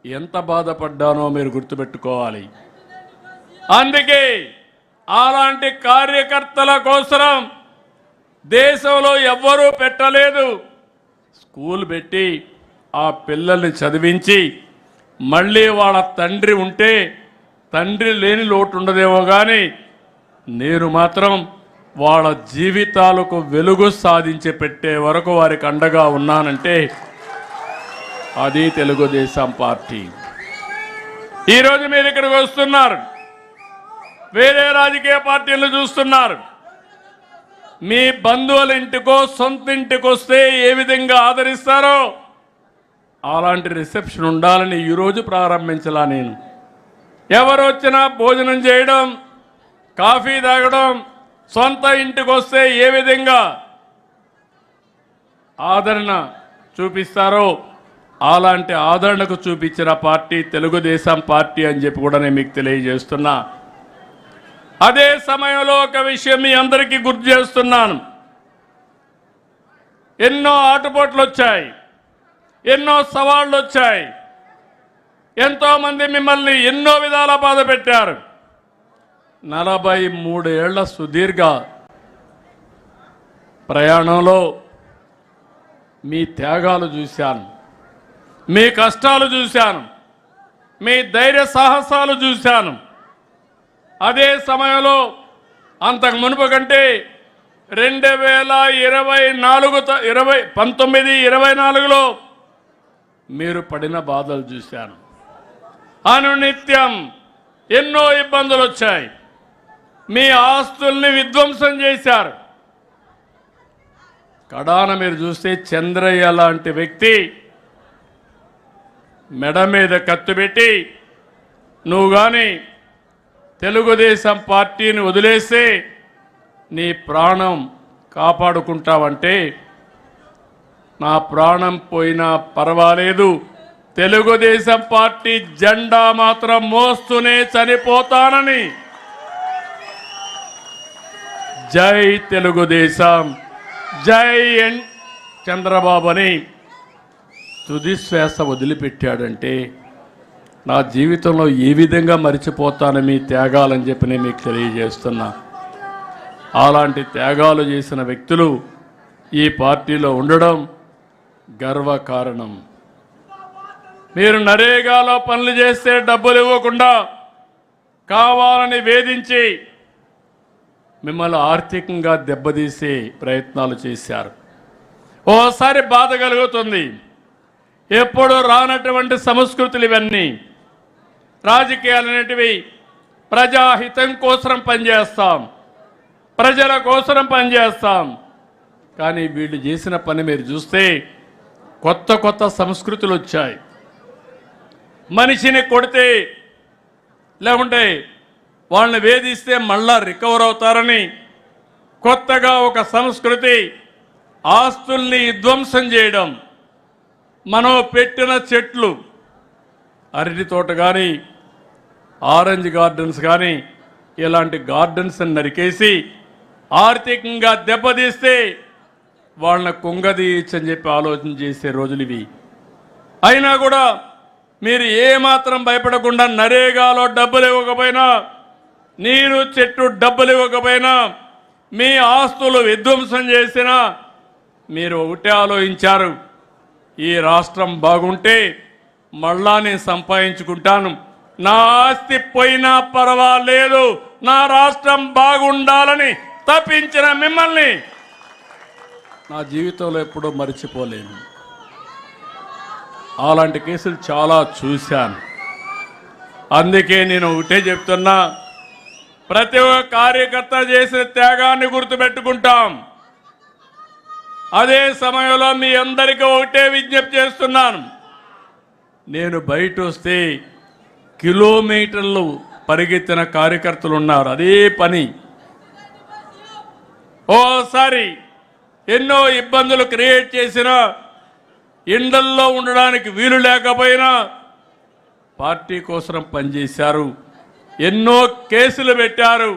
ఎంత బాధపడ్డానో మీరు గుర్తుపెట్టుకోవాలి. అందుకే అలాంటి కార్యకర్తల కోసం దేశంలో ఎవ్వరూ పెట్టలేదు. స్కూల్ పెట్టి ఆ పిల్లల్ని చదివించి మళ్ళీ వాళ్ళ తండ్రి ఉంటే తండ్రి లేని లోటు ఉండదేమో కానీ నేను మాత్రం వాళ్ళ జీవితాలకు వెలుగు సాధించి పెట్టే వరకు వారికి అండగా ఉన్నానంటే అది తెలుగుదేశం పార్టీ. ఈరోజు మీరు ఇక్కడికి వస్తున్నారు, వేరే రాజకీయ పార్టీలు చూస్తున్నారు. మీ బంధువుల ఇంటికో సొంత ఇంటికి వస్తే ఏ విధంగా ఆదరిస్తారో అలాంటి రిసెప్షన్ ఉండాలని ఈరోజు ప్రారంభించలా. నేను ఎవరు వచ్చినా భోజనం చేయడం, కాఫీ తాగడం, సొంత ఇంటికి వస్తే ఏ విధంగా ఆదరణ చూపిస్తారో అలాంటి ఆదరణకు చూపించిన పార్టీ తెలుగుదేశం పార్టీ అని చెప్పి కూడా నేను మీకు తెలియజేస్తున్నా. అదే సమయంలో ఒక విషయం మీ అందరికీ గుర్తు చేస్తున్నాను. ఎన్నో ఆటుపోట్లు వచ్చాయి, ఎన్నో సవాళ్లు వచ్చాయి, ఎంతోమంది మిమ్మల్ని ఎన్నో విధాల బాధ పెట్టారు. 43 ఏళ్ల సుదీర్ఘ ప్రయాణంలో మీ త్యాగాలు చూశాను, మీ కష్టాలు చూశాను, మీ ధైర్య సాహసాలు చూశాను. అదే సమయంలో అంతకు మునుపు కంటే 2024లో మీరు పడిన బాధలు చూశాను. అనునిత్యం ఎన్నో ఇబ్బందులు వచ్చాయి. మీ ఆస్తుల్ని విధ్వంసం చేశారు. కడాన మీరు చూస్తే చంద్రయ్య లాంటి వ్యక్తి మెడ మీద కత్తి పెట్టి నువ్వు కానీ తెలుగుదేశం పార్టీని వదిలేస్తే నీ ప్రాణం కాపాడుకుంటావంటే నా ప్రాణం పోయినా పర్వాలేదు, తెలుగుదేశం పార్టీ జెండా మాత్రం మోస్తూనే చనిపోతానని జై తెలుగుదేశం, జై చంద్రబాబు అని తుది శ్వాస వదిలిపెట్టాడంటే నా జీవితంలో ఏ విధంగా మర్చిపోతాను మీ త్యాగాలని చెప్పి నేను మీకు తెలియజేస్తున్నా. అలాంటి త్యాగాలు చేసిన వ్యక్తులు ఈ పార్టీలో ఉండడం గర్వకారణం. మీరు నరేగాలో పనులు చేస్తే డబ్బులు ఇవ్వకుండా కావాలని వేధించి మిమ్మల్ని ఆర్థికంగా దెబ్బతీసే ప్రయత్నాలు చేశారు. ఓసారి బాధ కలుగుతుంది. ఎప్పుడు రానటువంటి సంస్కృతులు ఇవన్నీ. రాజకీయాలు అనేటివి ప్రజాహితం కోసం పనిచేస్తాం, ప్రజల కోసం పనిచేస్తాం. కానీ వీళ్ళు చేసిన పని మీరు చూస్తే కొత్త కొత్త సంస్కృతులు వచ్చాయి. మనిషిని కొడితే లేకుంటే వాళ్ళని వేధిస్తే మళ్ళా రికవర్ అవుతారని కొత్తగా ఒక సంస్కృతి. ఆస్తుల్ని ధ్వంసం చేయడం, మనం పెట్టిన చెట్లు, అరటి తోట కానీ ఆరెంజ్ గార్డెన్స్ కానీ ఇలాంటి గార్డెన్స్ నరికేసి ఆర్థికంగా దెబ్బతీస్తే వాళ్ళని కుంగదీయచ్చని చెప్పి ఆలోచన చేసే రోజులు ఇవి. అయినా కూడా మీరు ఏమాత్రం భయపడకుండా నరేగాలో డబ్బులు ఇవ్వకపోయినా, నీరు చెట్టు డబ్బులు ఇవ్వకపోయినా, మీ ఆస్తులు విధ్వంసం చేసినా మీరు ఒకటే ఆలోచించారు, ఈ రాష్ట్రం బాగుంటే మళ్ళా నేను సంపాదించుకుంటాను, నా ఆస్తి పోయినా పర్వాలేదు, నా రాష్ట్రం బాగుండాలని తప్పించిన మిమ్మల్ని నా జీవితంలో ఎప్పుడూ మర్చిపోలేను. అలాంటి కేసులు చాలా చూశాను. అందుకే నేను ఒకటే చెప్తున్నా, ప్రతి ఒక్క కార్యకర్త చేసిన త్యాగాన్ని గుర్తుపెట్టుకుంటాం. అదే సమయంలో మీ అందరికీ ఒకటే విజ్ఞప్తి చేస్తున్నాను. నేను బయట వస్తే కిలోమీటర్లు పరిగెత్తిన కార్యకర్తలు ఉన్నారు. అదే పని. ఓసారి ఎన్నో ఇబ్బందులు క్రియేట్ చేసినా, ఇండల్లో ఉండడానికి వీలు లేకపోయినా పార్టీ కోసం పనిచేశారు. ఎన్నో కేసులు పెట్టారు.